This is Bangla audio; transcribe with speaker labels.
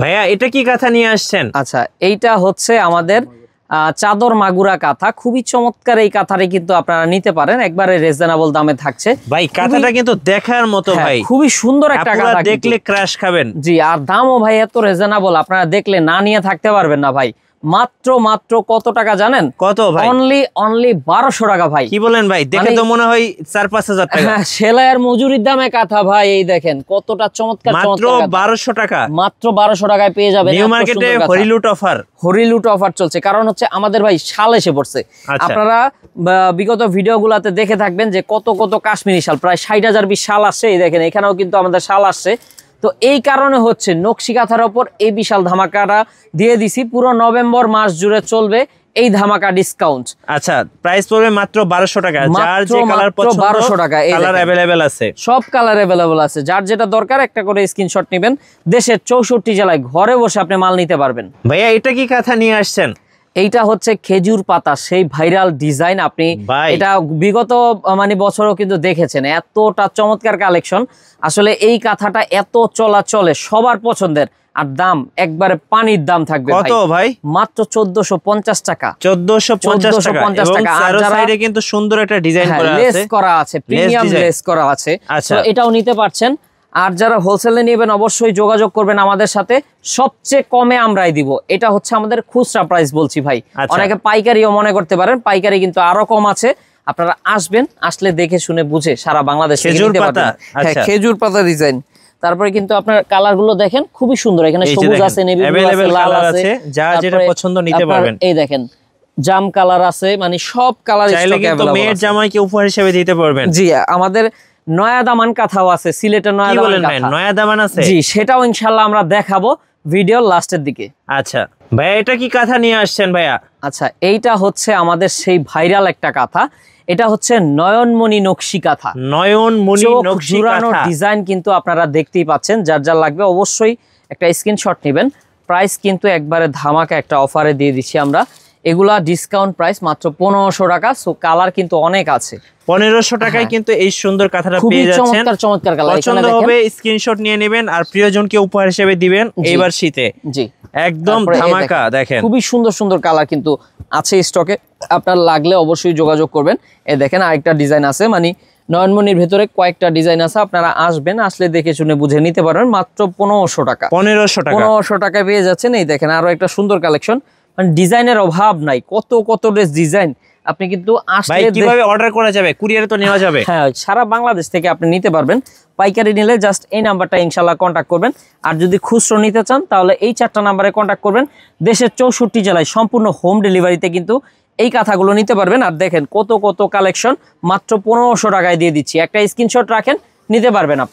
Speaker 1: ভাইয়া এটা কি কাঁথা নিয়ে আসছেন?
Speaker 2: আচ্ছা, এইটা হচ্ছে আমাদের চাদর মাগুরা কাঁথা। খুবই চমৎকার এই কাঁথাটা কিন্তু আপনারা নিতে পারেন, একবারে রিজনেবল দামে থাকছে
Speaker 1: ভাই। কাঁথাটা কিন্তু দেখার মতো ভাই,
Speaker 2: খুবই সুন্দর একটা কাঁথা,
Speaker 1: দেখলে ক্রাশ খাবেন।
Speaker 2: জি, আর দামও ভাই এত রিজনেবল, আপনারা দেখলে না নিয়ে থাকতে পারবেন না ভাই। মাত্র কত টাকা জানেন?
Speaker 1: কত ভাই?
Speaker 2: অনলি 1200 টাকা ভাই।
Speaker 1: কি বলেন ভাই? দেখে তো মনে হয় 4-5 হাজার টাকা।
Speaker 2: সেলাইয়ের মজুরির দামে কাঁথা ভাই। এই দেখেন কতটা চমৎকার,
Speaker 1: মাত্র 1200 টাকা।
Speaker 2: মাত্র 1200 টাকায় পেয়ে যাবেন।
Speaker 1: নিউ মার্কেটে হরিলুট অফার
Speaker 2: চলছে, কারণ হচ্ছে আমাদের ভাই শাল এসে পড়ছে। আপনারা বিগত ভিডিওগুলোতে দেখে থাকবেন যে কত কাশ্মীরি শাল, প্রায় 60,000 পিস শাল আসছে। এই দেখেন এখানেও কিন্তু আমাদের শাল আসছে। তো এই কারণে হচ্ছে নকশি কাঁথার ওপর এই বিশাল ধামাকাটা দিয়ে দিছি। পুরো নভেম্বর মাস জুড়ে চলবে এই ধামাকা ডিসকাউন্ট।
Speaker 1: আচ্ছা, প্রাইস পড়বে মাত্র 1200 টাকা। যার যে কালার পছন্দ
Speaker 2: 1200 টাকা,
Speaker 1: কালার अवेलेबल আছে,
Speaker 2: সব কালার अवेलेबल আছে। যার যেটা দরকার একটা করে স্ক্রিনশট নেবেন। দেশের 64 জেলায় ঘরে বসে আপনি মাল নিতে পারবেন।
Speaker 1: ভাইয়া এটা কি কাঁথা নিয়ে আসছেন?
Speaker 2: এইটা হচ্ছে খেজুর পাতা, সেই ভাইরাল ডিজাইন। আপনি এটা বিগত বছরও কিন্তু দেখেছেন, এতটা চমৎকার কালেকশন। আসলে এই কাঁথাটা এত চলে সবার পছন্দের, আর দাম একবারে পানির দাম থাকবে।
Speaker 1: কত ভাই?
Speaker 2: মাত্র 1450 টাকা।
Speaker 1: 1450 টাকা। আর সাইডে কিন্তু সুন্দর একটা ডিজাইন করা আছে,
Speaker 2: লেস করা আছে, প্রিমিয়াম লেস করা আছে।
Speaker 1: আচ্ছা,
Speaker 2: এটাও নিতে পারছেন। আর যারা হোলসেলে নেবেন অবশ্যই যোগাযোগ করবেন আমাদের সাথে, সবচেয়ে কমে আমরাই দিব। এটা হচ্ছে আমাদের খুচরা প্রাইস বলছি ভাই। অনেকে পাইকারিও মনে করতে পারেন, পাইকারি কিন্তু আরো কম আছে। আপনারা আসবেন, আসলে দেখে শুনে বুঝে সারা বাংলাদেশ নিতে পারবেন। খেজুর পাতা ডিজাইন। তারপরে কিন্তু আপনার কালার গুলো দেখেন খুবই সুন্দর। এখানে সবুজ আছে, নেভি ব্লু আছে, লাল আছে,
Speaker 1: যা যেটা পছন্দ নিতে পারবেন।
Speaker 2: এই দেখেন জাম কালার আছে, সব কালার স্টকে अवेलेबल।
Speaker 1: মেয়ের জামাইকে উপহার হিসেবে দিতে পারবেন।
Speaker 2: জি, আমাদের নয়া দামান কাঁথাও আছে, সিলেটের
Speaker 1: নয়া দামান আছে।
Speaker 2: জি, সেটাও ইনশাআল্লাহ আমরা দেখাবো ভিডিওর লাস্টের দিকে।
Speaker 1: আচ্ছা ভাইয়া, এটা কি কাঁথা নিয়ে আসছেন ভাইয়া?
Speaker 2: আচ্ছা, এইটা হচ্ছে আমাদের সেই ভাইরাল একটা কাঁথা। এটা হচ্ছে নয়নমণি নকশি কাঁথা।
Speaker 1: নয়নমণি নকশি কাঁথা
Speaker 2: ডিজাইন কিন্তু আপনারা দেখতেই পাচ্ছেন। যার লাগবে অবশ্যই একটা স্ক্রিনশট নেবেন। প্রাইস কিন্তু একবারে ধামাকা একটা অফারে দিয়ে দিচ্ছি আমরা। এগুলা ডিসকাউন্ট প্রাইস মাত্র 1500 টাকা। সো কালার কিন্তু অনেক আছে।
Speaker 1: 1500 টাকায় কিন্তু এই সুন্দর কাঁথাটা পেয়ে যাচ্ছেন।
Speaker 2: চমৎকার কালার।
Speaker 1: পছন্দ হবে স্ক্রিনশট নিয়ে নেবেন আর প্রিয়জনকে উপহার হিসেবে দিবেন এইবার শীতে।
Speaker 2: জি,
Speaker 1: একদম ধামাকা। দেখেন
Speaker 2: খুবই সুন্দর কালার কিন্তু আছে স্টকে, আপনার লাগলে অবশ্যই যোগাযোগ করবেন। এই দেখেন আরেকটা ডিজাইন আছে, নয়নমণির ভেতরে কয়েকটা ডিজাইন আছে। আপনারা আসবেন, আসলে দেখে শুনে বুঝে নিতে পারবেন। মাত্র 1500 টাকা। 1500 টাকায় পেয়ে যাচ্ছেন। এই দেখেন আরো একটা সুন্দর কালেকশন। ডিজাইনের অভাব নাই, কত ড্রেস ডিজাইন। আপনি কিন্তু আসলে
Speaker 1: কিভাবে অর্ডার করা যাবে? কুরিয়ারে তো নেওয়া যাবে।
Speaker 2: হ্যাঁ, সারা বাংলাদেশ থেকে আপনি নিতে পারবেন। পাইকারি নিলে জাস্ট এই নাম্বারটা ইনশাআল্লাহ কন্ট্যাক্ট করবেন। আর যদি খুচরো নিতে চান তাহলে এই 4টা নাম্বারে কন্ট্যাক্ট করবেন। দেশের 64 জেলায় সম্পূর্ণ হোম ডেলিভারিতে কিন্তু এই কাঁথাগুলো নিতে পারবেন। আর দেখেন কত কালেকশন মাত্র 1500 টাকায় দিয়ে দিচ্ছি। একটা স্ক্রিনশট রাখেন, নিতে পারবেন।